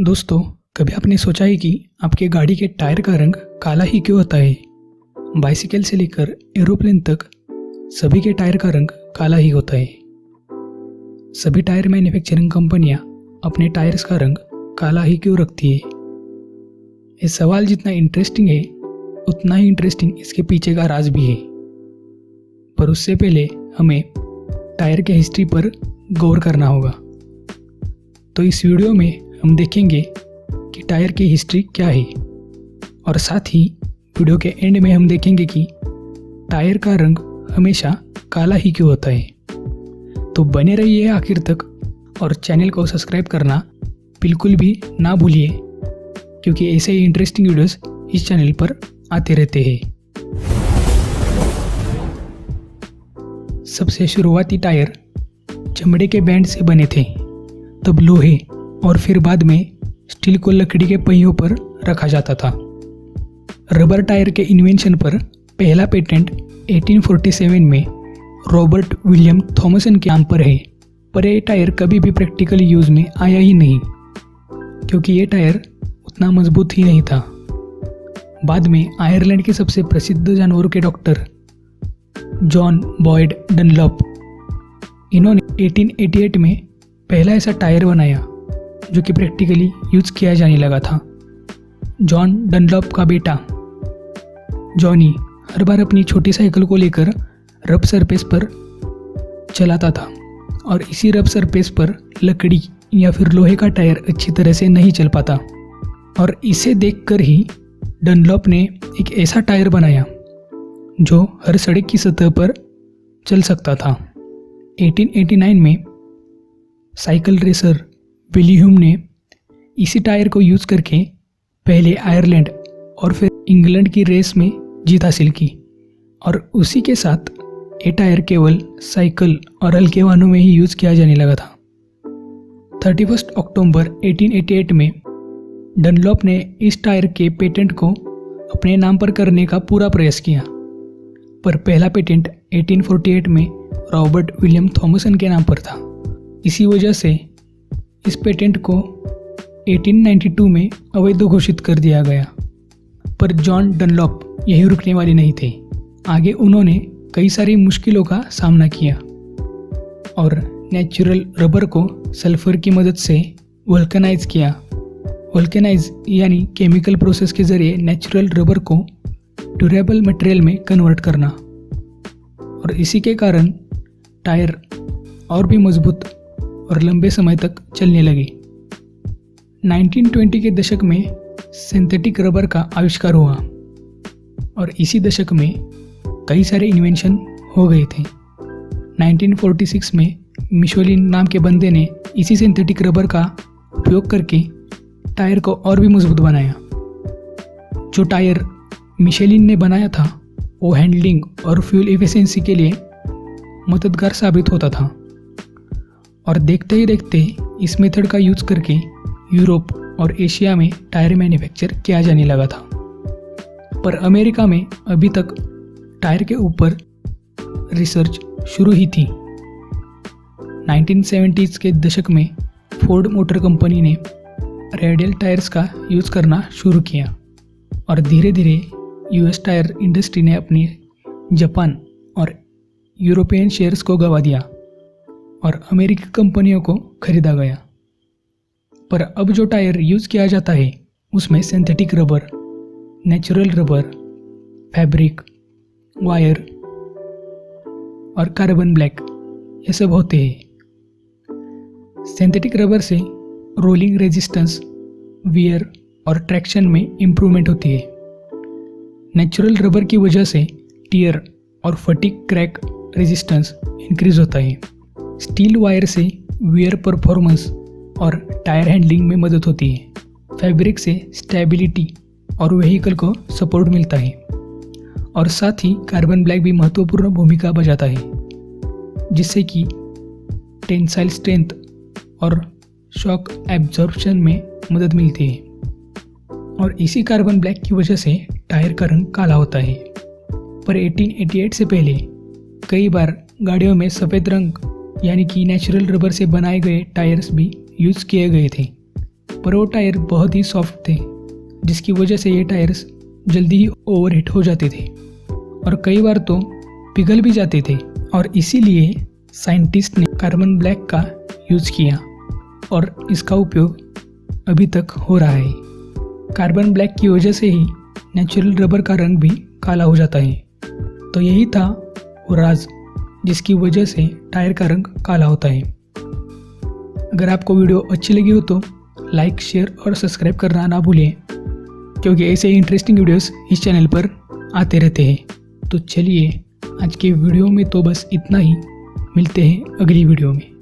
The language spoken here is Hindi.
दोस्तों, कभी आपने सोचा है कि आपके गाड़ी के टायर का रंग काला ही क्यों होता है? बाइसिकल से लेकर एरोप्लेन तक सभी के टायर का रंग काला ही होता है। सभी टायर मैन्युफैक्चरिंग कंपनियां अपने टायर्स का रंग काला ही क्यों रखती है? ये सवाल जितना इंटरेस्टिंग है उतना ही इंटरेस्टिंग इसके पीछे का राज भी है। पर उससे पहले हमें टायर के हिस्ट्री पर गौर करना होगा। तो इस वीडियो में हम देखेंगे कि टायर की हिस्ट्री क्या है और साथ ही वीडियो के एंड में हम देखेंगे कि टायर का रंग हमेशा काला ही क्यों होता है। तो बने रहिए आखिर तक और चैनल को सब्सक्राइब करना बिल्कुल भी ना भूलिए, क्योंकि ऐसे ही इंटरेस्टिंग वीडियोस इस चैनल पर आते रहते हैं। सबसे शुरुआती टायर चमड़े के बैंड से बने थे, तब लोहे और फिर बाद में स्टील को लकड़ी के पहियों पर रखा जाता था। रबर टायर के इन्वेंशन पर पहला पेटेंट 1847 में रॉबर्ट विलियम थॉमसन के नाम पर है, पर यह टायर कभी भी प्रैक्टिकल यूज में आया ही नहीं, क्योंकि ये टायर उतना मजबूत ही नहीं था। बाद में आयरलैंड के सबसे प्रसिद्ध जानवरों के डॉक्टर जॉन बॉयड डनलॉप, इन्होंने 1888 में पहला ऐसा टायर बनाया जो कि प्रैक्टिकली यूज किया जाने लगा था। जॉन डनलॉप का बेटा जॉनी हर बार अपनी छोटी साइकिल को लेकर रफ सरफेस पर चलाता था और इसी रफ सरफेस पर लकड़ी या फिर लोहे का टायर अच्छी तरह से नहीं चल पाता, और इसे देखकर ही डनलॉप ने एक ऐसा टायर बनाया जो हर सड़क की सतह पर चल सकता था। 1889 में साइकिल रेसर विली ह्यूम ने इसी टायर को यूज करके पहले आयरलैंड और फिर इंग्लैंड की रेस में जीत हासिल की, और उसी के साथ ये टायर केवल साइकिल और हल्के वाहनों में ही यूज किया जाने लगा था। 31 अक्टूबर 1888 में डनलॉप ने इस टायर के पेटेंट को अपने नाम पर करने का पूरा प्रयास किया, पर पहला पेटेंट 1848 में रॉबर्ट विलियम थॉमसन के नाम पर था। इसी वजह से इस पेटेंट को 1892 में अवैध घोषित कर दिया गया। पर जॉन डनलॉप यही रुकने वाले नहीं थे। आगे उन्होंने कई सारी मुश्किलों का सामना किया और नेचुरल रबर को सल्फर की मदद से वल्कनाइज किया। वल्कनाइज यानी केमिकल प्रोसेस के जरिए नेचुरल रबर को ड्यूरेबल मटेरियल में कन्वर्ट करना, और इसी के कारण टायर और भी मजबूत और लंबे समय तक चलने लगे। 1920 के दशक में सिंथेटिक रबर का आविष्कार हुआ और इसी दशक में कई सारे इन्वेंशन हो गए थे। 1946 में मिशेलिन नाम के बंदे ने इसी सिंथेटिक रबर का उपयोग करके टायर को और भी मजबूत बनाया। जो टायर मिशेलिन ने बनाया था वो हैंडलिंग और फ्यूल एफिशिएंसी के लिए मददगार साबित होता था, और देखते ही देखते इस मेथड का यूज करके यूरोप और एशिया में टायर मैन्युफैक्चर किया जाने लगा था। पर अमेरिका में अभी तक टायर के ऊपर रिसर्च शुरू ही थी। 1970s के दशक में फोर्ड मोटर कंपनी ने रेडियल टायर्स का यूज करना शुरू किया, और धीरे धीरे यूएस टायर इंडस्ट्री ने अपनी जापान और यूरोपियन शेयर्स को गंवा दिया और अमेरिकी कंपनियों को खरीदा गया। पर अब जो टायर यूज किया जाता है उसमें synthetic rubber, natural rubber, fabric, wire और कार्बन ब्लैक ये सब होते हैं। सिंथेटिक रबर से रोलिंग रेजिस्टेंस, वियर और ट्रैक्शन में इम्प्रूवमेंट होती है। नेचुरल रबर की वजह से टियर और फटीग क्रैक रेजिस्टेंस इंक्रीज होता है। स्टील वायर से वियर परफॉर्मेंस और टायर हैंडलिंग में मदद होती है। फैब्रिक से स्टेबिलिटी और व्हीकल को सपोर्ट मिलता है, और साथ ही कार्बन ब्लैक भी महत्वपूर्ण भूमिका बजाता है, जिससे कि टेंसाइल स्ट्रेंथ और शॉक एब्जॉर्प्शन में मदद मिलती है, और इसी कार्बन ब्लैक की वजह से टायर का रंग काला होता है। पर 1888 से पहले कई बार गाड़ियों में सफ़ेद रंग यानी कि नेचुरल रबर से बनाए गए टायर्स भी यूज किए गए थे, पर वो टायर बहुत ही सॉफ्ट थे, जिसकी वजह से ये टायर्स जल्दी ही ओवरहीट हो जाते थे और कई बार तो पिघल भी जाते थे। और इसीलिए साइंटिस्ट ने कार्बन ब्लैक का यूज़ किया और इसका उपयोग अभी तक हो रहा है। कार्बन ब्लैक की वजह से ही नेचुरल रबर का रंग भी काला हो जाता है। तो यही था वो राज जिसकी वजह से टायर का रंग काला होता है। अगर आपको वीडियो अच्छी लगी हो तो लाइक, शेयर और सब्सक्राइब करना ना भूलिए, क्योंकि ऐसे ही इंटरेस्टिंग वीडियोस इस चैनल पर आते रहते हैं। तो चलिए आज के वीडियो में तो बस इतना ही, मिलते हैं अगली वीडियो में।